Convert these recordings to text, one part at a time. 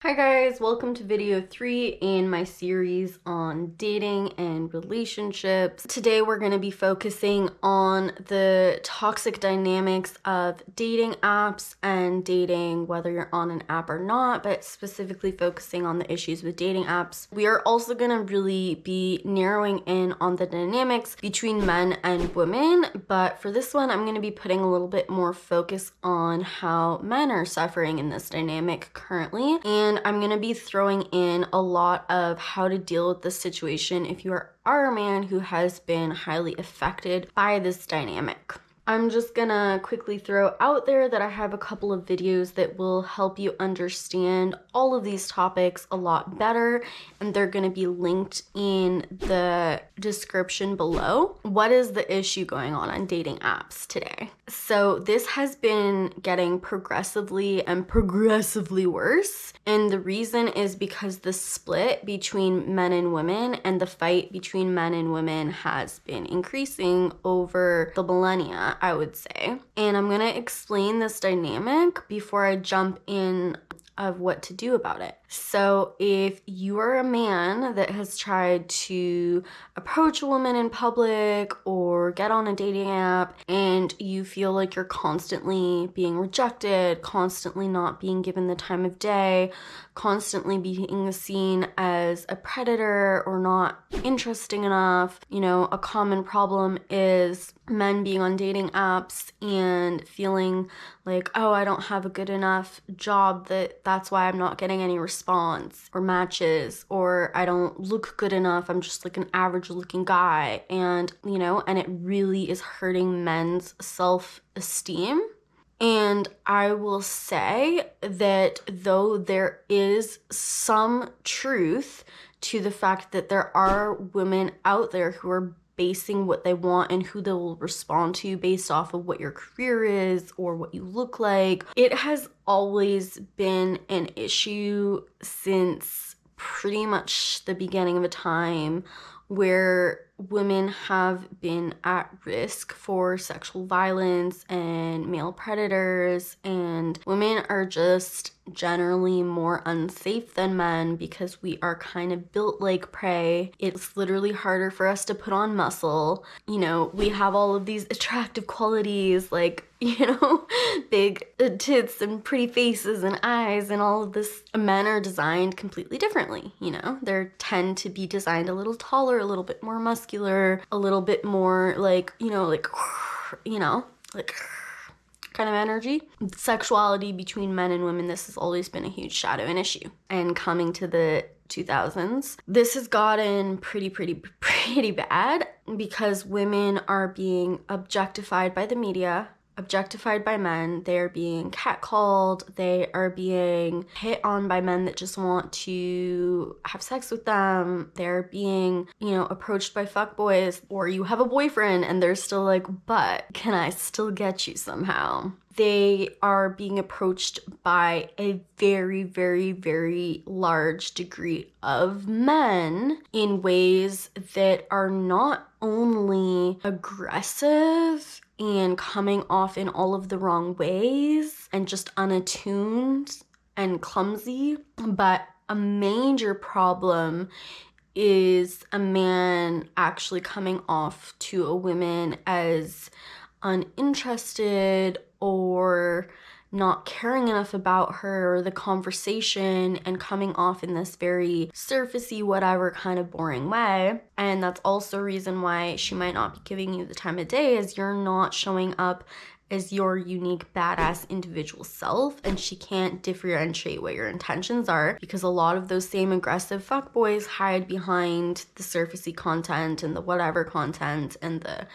Hi guys, welcome to video 3 in my series on dating and relationships. Today we're going to be focusing on the toxic dynamics of dating apps and dating, whether you're on an app or not, but specifically focusing on the issues with dating apps. We are also going to really be narrowing in on the dynamics between men and women, but for this one I'm going to be putting a little bit more focus on how men are suffering in this dynamic currently, and I'm going to be throwing in a lot of how to deal with this situation if you are a man who has been highly affected by this dynamic. I'm just gonna quickly throw out there that I have a couple of videos that will help you understand all of these topics a lot better, and they're gonna be linked in the description below. What is the issue going on dating apps today? So this has been getting progressively worse, and the reason is because the split between men and women and the fight between men and women has been increasing over the millennia, I would say. And I'm gonna explain this dynamic before I jump in of what to do about it. So if you are a man that has tried to approach a woman in public or get on a dating app and you feel like you're constantly being rejected, constantly not being given the time of day, constantly being seen as a predator or not interesting enough, a common problem is men being on dating apps and feeling like, oh, I don't have a good enough job that's why I'm not getting any response or matches, or I don't look good enough, I'm just like an average looking guy, and it really is hurting men's self-esteem. And I will say that though there is some truth to the fact that there are women out there who are basing what they want and who they will respond to based off of what your career is or what you look like, it has always been an issue since pretty much the beginning of a time where women have been at risk for sexual violence and male predators, and women are just generally more unsafe than men because we are kind of built like prey. It's literally harder for us to put on muscle. We have all of these attractive qualities like, big tits and pretty faces and eyes and all of this. Men are designed completely differently, They tend to be designed a little taller, a little bit more muscular, a little bit more like kind of energy. Sexuality between men and women, this has always been a huge shadow and issue. And coming to the 2000s, this has gotten pretty bad because women are being objectified by the media, objectified by men. They're being catcalled. They are being hit on by men that just want to have sex with them. They're being, approached by fuckboys, or you have a boyfriend and they're still like, but can I still get you somehow? They are being approached by a very large degree of men in ways that are not only aggressive and coming off in all of the wrong ways and just unattuned and clumsy, but a major problem is a man actually coming off to a woman as uninterested or not caring enough about her or the conversation, and coming off in this very surfacey, whatever kind of boring way. And that's also a reason why she might not be giving you the time of day, is you're not showing up as your unique badass individual self, and she can't differentiate what your intentions are because a lot of those same aggressive fuckboys hide behind the surfacey content and the whatever content and the,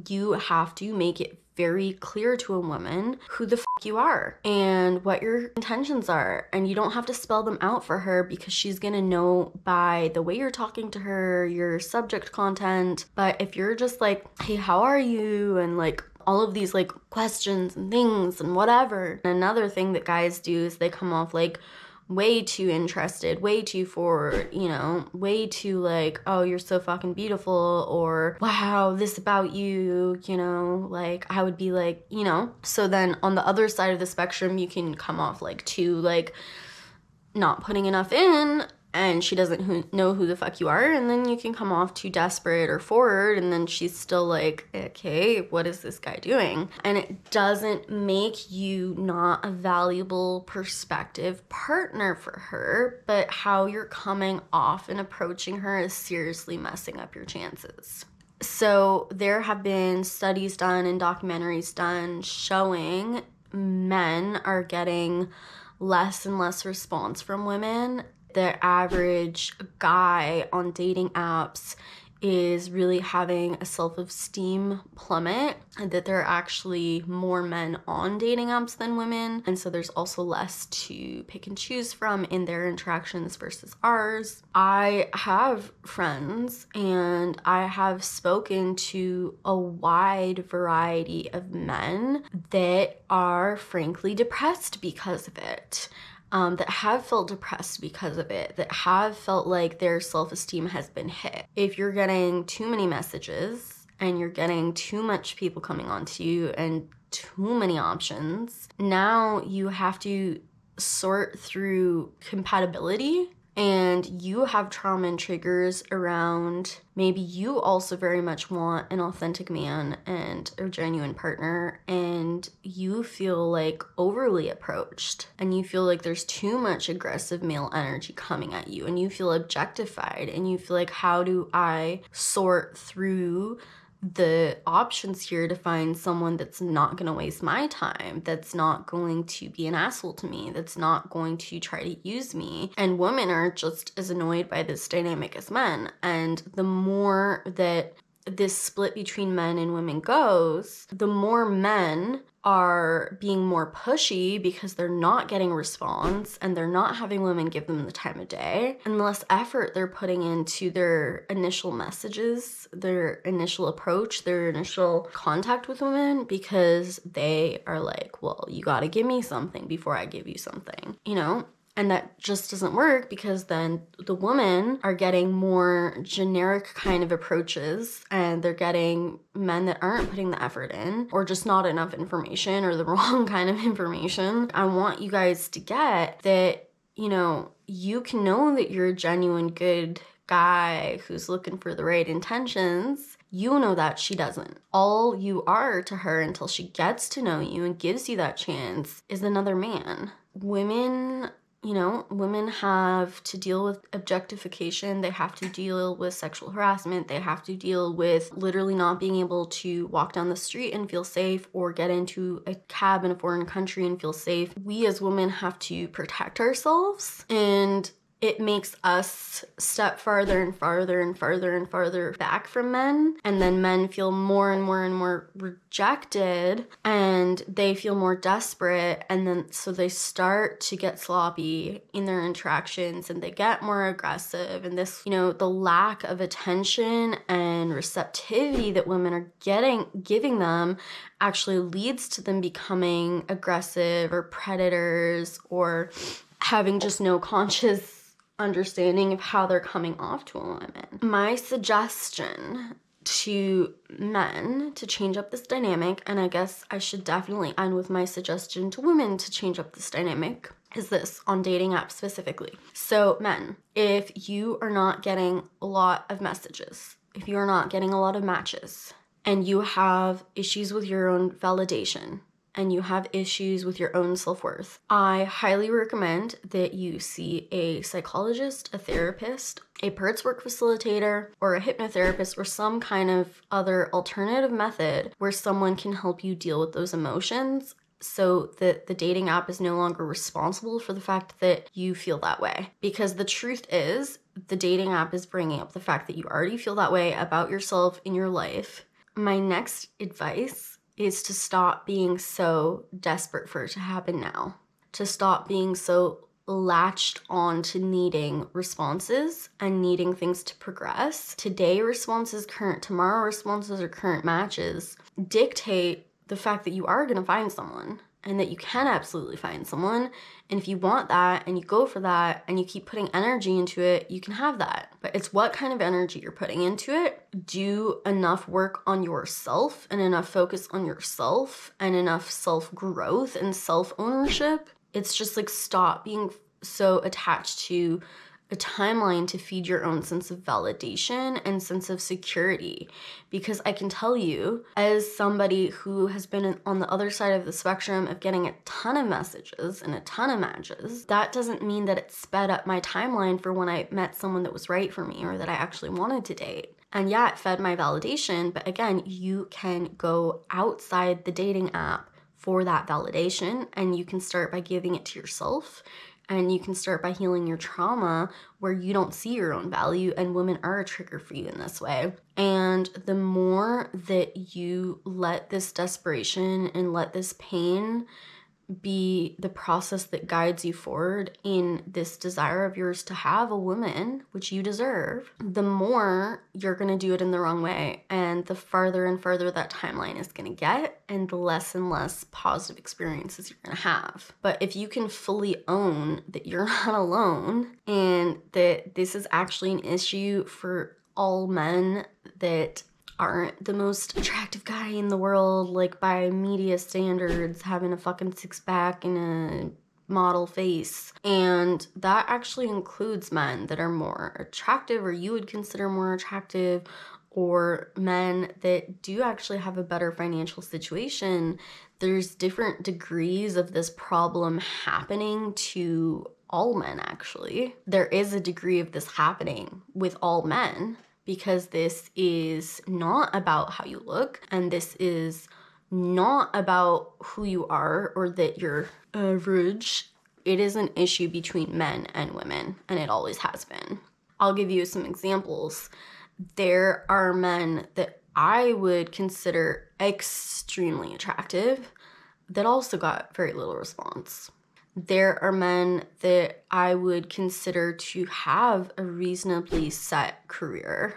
you have to make it very clear to a woman who the fuck you are and what your intentions are, and you don't have to spell them out for her because she's gonna know by the way you're talking to her, your subject content. But if you're just like, hey, how are you, and like all of these like questions and things and whatever. Another thing that guys do is they come off like way too interested, way too forward, way too like, oh, you're so fucking beautiful, or wow, this about you, like I would be like, So then on the other side of the spectrum, you can come off like too like not putting enough in and she doesn't know who the fuck you are, and then you can come off too desperate or forward, and then she's still like, okay, what is this guy doing? And it doesn't make you not a valuable prospective partner for her, but how you're coming off and approaching her is seriously messing up your chances. So there have been studies done and documentaries done showing men are getting less and less response from women. The average guy on dating apps is really having a self-esteem plummet, and that there are actually more men on dating apps than women, and so there's also less to pick and choose from in their interactions versus ours. I have friends and I have spoken to a wide variety of men that are frankly depressed because of it. That have felt depressed because of it, that have felt like their self-esteem has been hit. If you're getting too many messages and you're getting too much people coming onto you and too many options, now you have to sort through compatibility, and you have trauma and triggers around maybe you also very much want an authentic man and a genuine partner, and you feel like overly approached and you feel like there's too much aggressive male energy coming at you and you feel objectified and you feel like, how do I sort through the options here to find someone that's not going to waste my time, that's not going to be an asshole to me, that's not going to try to use me? And women are just as annoyed by this dynamic as men. And the more that this split between men and women goes, the more men are being more pushy because they're not getting response and they're not having women give them the time of day, and the less effort they're putting into their initial messages, their initial approach, their initial contact with women, because they are like, well, you gotta give me something before I give you something, you know? And that just doesn't work, because then the women are getting more generic kind of approaches and they're getting men that aren't putting the effort in, or just not enough information, or the wrong kind of information. I want you guys to get that, you know, you can know that you're a genuine good guy who's looking for the right intentions. You know that she doesn't. All you are to her until she gets to know you and gives you that chance is another man. Women have to deal with objectification. They have to deal with sexual harassment. They have to deal with literally not being able to walk down the street and feel safe, or get into a cab in a foreign country and feel safe. We as women have to protect ourselves, and it makes us step farther and farther and farther and farther back from men. And then men feel more and more and more rejected, and they feel more desperate. And then so they start to get sloppy in their interactions and they get more aggressive. And this, the lack of attention and receptivity that women are giving them actually leads to them becoming aggressive or predators, or having just no conscious understanding of how they're coming off to a woman. My suggestion to men to change up this dynamic, and I guess I should definitely end with my suggestion to women to change up this dynamic, is this, on dating apps specifically. So men, if you are not getting a lot of messages, if you're not getting a lot of matches, and you have issues with your own validation, and you have issues with your own self-worth, I highly recommend that you see a psychologist, a therapist, a parts work facilitator, or a hypnotherapist, or some kind of other alternative method where someone can help you deal with those emotions, so that the dating app is no longer responsible for the fact that you feel that way. Because the truth is, the dating app is bringing up the fact that you already feel that way about yourself in your life. My next advice is to stop being so desperate for it to happen now. To stop being so latched on to needing responses and needing things to progress. Today responses current, tomorrow responses or current matches dictate the fact that you are going to find someone, and that you can absolutely find someone. And if you want that and you go for that and you keep putting energy into it, you can have that. But it's what kind of energy you're putting into it. Do enough work on yourself and enough focus on yourself and enough self-growth and self-ownership. It's just like, stop being so attached to a timeline to feed your own sense of validation and sense of security. Because I can tell you, as somebody who has been on the other side of the spectrum of getting a ton of messages and a ton of matches, that doesn't mean that it sped up my timeline for when I met someone that was right for me or that I actually wanted to date. And yeah, it fed my validation, but again, you can go outside the dating app for that validation, and you can start by giving it to yourself. And you can start by healing your trauma where you don't see your own value, and women are a trigger for you in this way. And the more that you let this desperation and let this pain be the process that guides you forward in this desire of yours to have a woman, which you deserve, the more you're going to do it in the wrong way. And the farther and farther that timeline is going to get, and the less and less positive experiences you're going to have. But if you can fully own that you're not alone and that this is actually an issue for all men that aren't the most attractive guy in the world, like by media standards, having a fucking six-pack and a model face. And that actually includes men that are more attractive, or you would consider more attractive, or men that do actually have a better financial situation. There's different degrees of this problem happening to all men, actually. There is a degree of this happening with all men, because this is not about how you look, and this is not about who you are or that you're average. It is an issue between men and women, and it always has been. I'll give you some examples. There are men that I would consider extremely attractive that also got very little response. There are men that I would consider to have a reasonably set career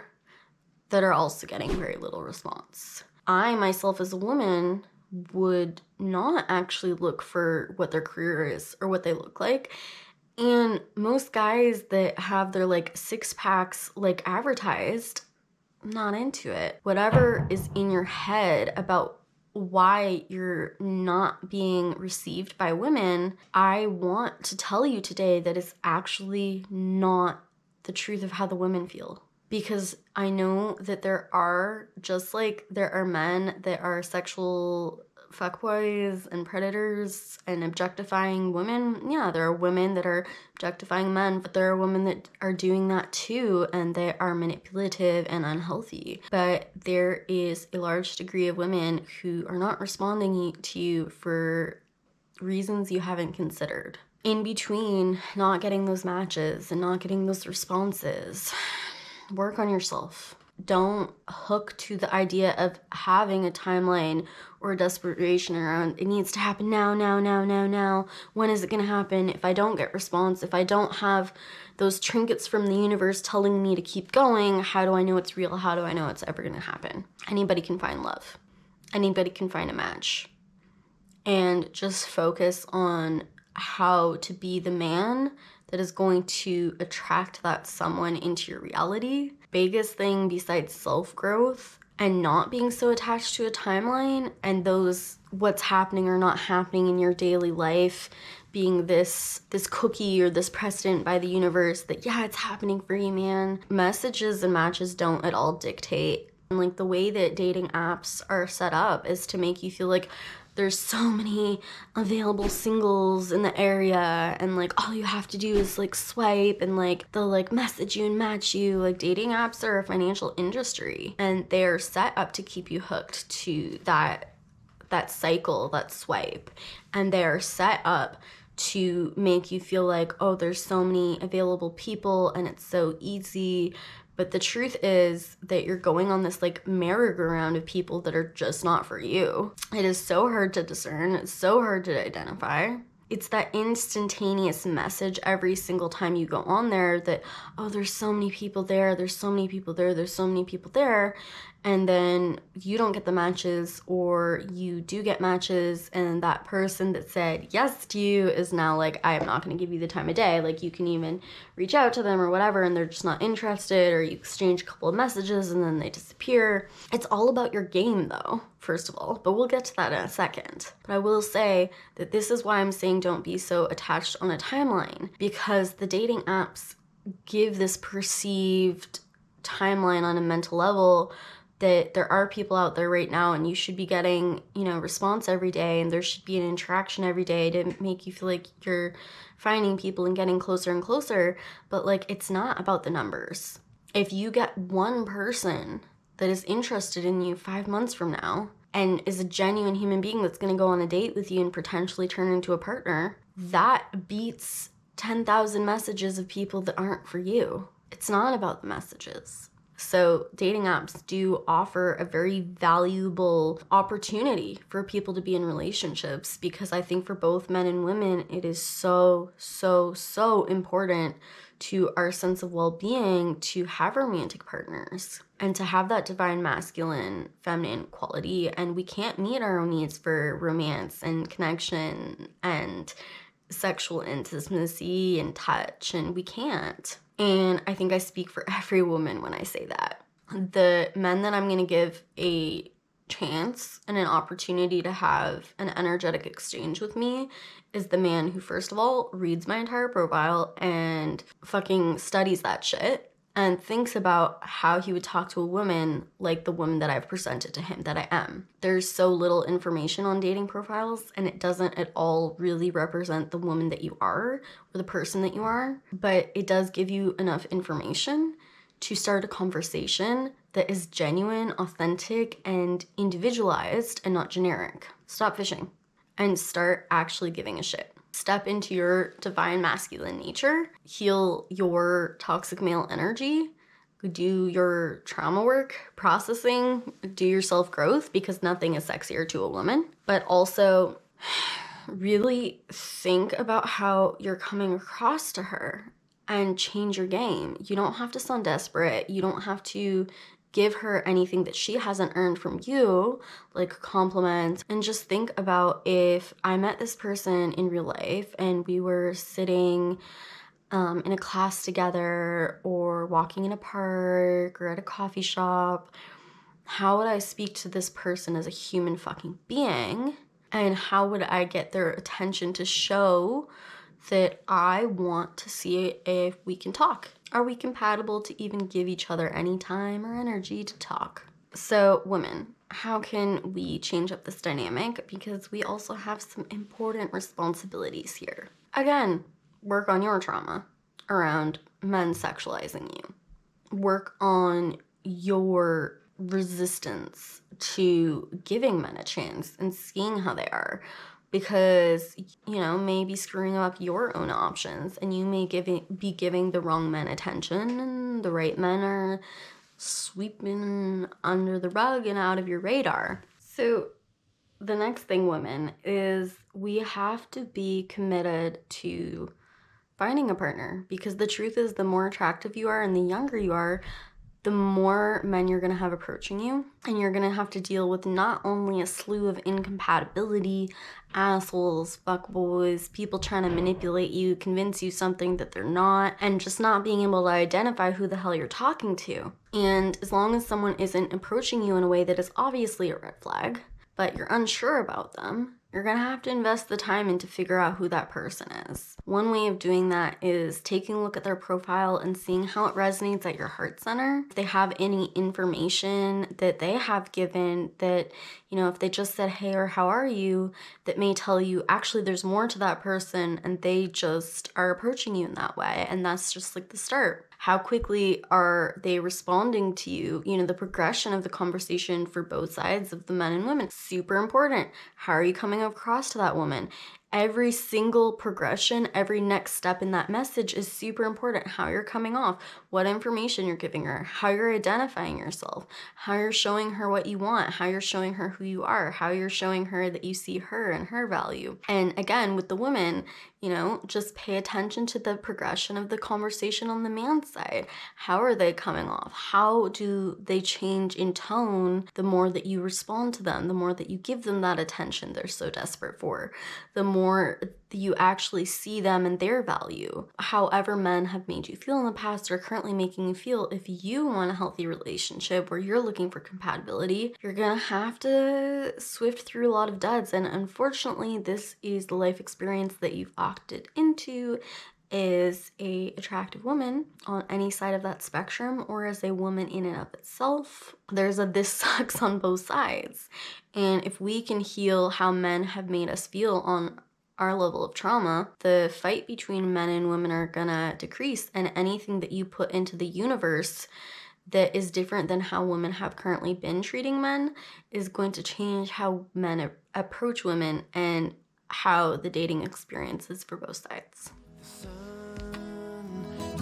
that are also getting very little response. I myself as a woman would not actually look for what their career is or what they look like. And most guys that have their like six packs like advertised, I'm not into it. Whatever is in your head about why you're not being received by women, I want to tell you today that it's actually not the truth of how the women feel. Because I know that there are, just like there are men that are sexual fuckboys and predators and objectifying women. Yeah, there are women that are objectifying men, but there are women that are doing that too, and they are manipulative and unhealthy. But there is a large degree of women who are not responding to you for reasons you haven't considered. In between not getting those matches and not getting those responses, work on yourself. Don't hook to the idea of having a timeline or a desperation around it needs to happen now. When is it going to happen? If I don't get response, if I don't have those trinkets from the universe telling me to keep going, how do I know it's real? How do I know it's ever going to happen? Anybody can find love. Anybody can find a match. And just focus on how to be the man that is going to attract that someone into your reality. Biggest thing besides self-growth and not being so attached to a timeline and those what's happening or not happening in your daily life being this cookie or this precedent by the universe that, yeah, it's happening for you, man. Messages and matches don't at all dictate. And like the way that dating apps are set up is to make you feel like there's so many available singles in the area, and like all you have to do is like swipe, and like they'll like message you and match you. Like dating apps are a financial industry, and they're set up to keep you hooked to that cycle, that swipe, and they're set up to make you feel like, oh, there's so many available people and it's so easy. But the truth is that you're going on this like merry-go-round of people that are just not for you. It is so hard to discern. It's so hard to identify. It's that instantaneous message every single time you go on there that, oh, there's so many people there. There's so many people there. There's so many people there. and then you don't get the matches, or you do get matches and that person that said yes to you is now like, I am not going to give you the time of day. Like, you can even reach out to them or whatever and they're just not interested, or you exchange a couple of messages and then they disappear. It's all about your game though, first of all, but we'll get to that in a second. But I will say that this is why I'm saying don't be so attached on a timeline, because the dating apps give this perceived timeline on a mental level that there are people out there right now and you should be getting, response every day, and there should be an interaction every day to make you feel like you're finding people and getting closer and closer. But like, it's not about the numbers. If you get one person that is interested in you 5 months from now and is a genuine human being that's going to go on a date with you and potentially turn into a partner, that beats 10,000 messages of people that aren't for you. It's not about the messages. So dating apps do offer a very valuable opportunity for people to be in relationships, because I think for both men and women, it is so, so, so important to our sense of well-being to have romantic partners and to have that divine masculine feminine quality. And we can't meet our own needs for romance and connection and sexual intimacy and touch, and we can't. And I think I speak for every woman when I say that. The men that I'm going to give a chance and an opportunity to have an energetic exchange with me is the man who, first of all, reads my entire profile and fucking studies that shit and thinks about how he would talk to a woman like the woman that I've presented to him that I am. There's so little information on dating profiles, and it doesn't at all really represent the woman that you are or the person that you are, but it does give you enough information to start a conversation that is genuine, authentic, and individualized and not generic. Stop fishing and start actually giving a shit. Step into your divine masculine nature, heal your toxic male energy, do your trauma work, processing, do your self-growth, because nothing is sexier to a woman. But also really think about how you're coming across to her and change your game. You don't have to sound desperate. You don't have to give her anything that she hasn't earned from you, like compliments. And just think about, if I met this person in real life and we were sitting in a class together or walking in a park or at a coffee shop, how would I speak to this person as a human fucking being? And how would I get their attention to show that I want to see if we can talk? Are we compatible to even give each other any time or energy to talk? So women, how can we change up this dynamic? Because we also have some important responsibilities here. Again, work on your trauma around men sexualizing you. Work on your resistance to giving men a chance and seeing how they are. Because, maybe screwing up your own options, and you may be giving the wrong men attention, and the right men are sweeping under the rug and out of your radar. So the next thing, women, is we have to be committed to finding a partner, because the truth is, the more attractive you are and the younger you are, the more men you're going to have approaching you, and you're going to have to deal with not only a slew of incompatibility, assholes, fuckboys, people trying to manipulate you, convince you something that they're not, and just not being able to identify who the hell you're talking to. And as long as someone isn't approaching you in a way that is obviously a red flag, but you're unsure about them, you're going to have to invest the time in to figure out who that person is. One way of doing that is taking a look at their profile and seeing how it resonates at your heart center. If they have any information that they have given that, if they just said, hey, or how are you, that may tell you actually there's more to that person and they just are approaching you in that way. And that's just like the start. How quickly are they responding to you? The progression of the conversation for both sides of the men and women, super important. How are you coming across to that woman? every single progression, every next step in that message is super important. How you're coming off, what information you're giving her, how you're identifying yourself, how you're showing her what you want, how you're showing her who you are, how you're showing her that you see her and her value. And again, with the woman, you know, just pay attention to the progression of the conversation on the man's side. How are they coming off? How do they change in tone the more that you respond to them, the more that you give them that attention they're so desperate for, the more you actually see them and their value. However men have made you feel in the past or currently making you feel, if you want a healthy relationship where you're looking for compatibility, you're gonna have to swift through a lot of duds. And unfortunately, this is the life experience that you've opted into as a attractive woman on any side of that spectrum, or as a woman in and of itself. There's a this sucks on both sides. And if we can heal how men have made us feel on our level of trauma, the fight between men and women are gonna decrease, and anything that you put into the universe that is different than how women have currently been treating men is going to change how men approach women and how the dating experience is for both sides.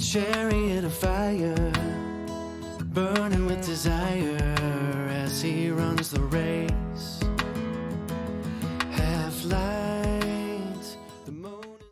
Chariot of fire, burning with desire as he runs the race.